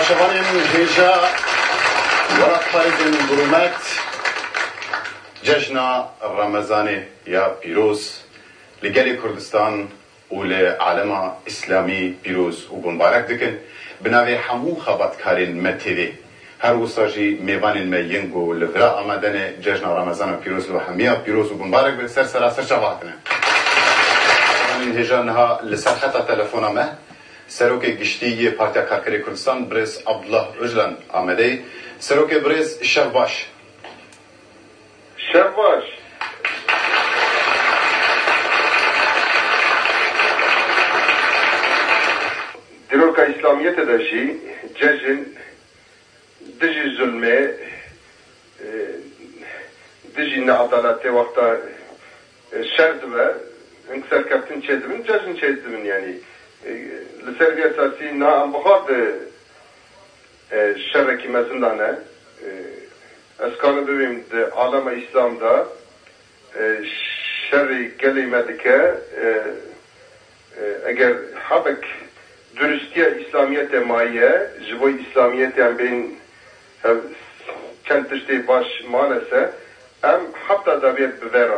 Paşavanın heja Murat Pariz'in durumet Cejna Ramazani ya Piruz Ligeli Kurdistan و لعالم اسلامی پیروز و بمبارک دکن بناوی همو خباتکارین متیوی هر وساجی میوان میینگ و لورا آمدن جشن رمضان پیروز و همیا پیروز و بمبارک به سر شواتنه این هجانها لسر خطا تلفنامه سروک گشتی پارتیا کارکری کردستان برز عبدالله اجلان آمده سروک برز شرباش دیروکا اسلامیت داشی جشن دژی ظلمه دژی نعدالت وقتا شرد و انکسر کپتن چیزمن جشن چیزمن yani لسربی اساسی نا ام بخاد شرکی مزندانه اسکانه ببیم ده عالم اسلام دا شری کلمه دکه اگر حبک درستیه اسلامیت مایه جوی اسلامیت هم بین چند تشتی باش مانسه ام حتی دابیت بوران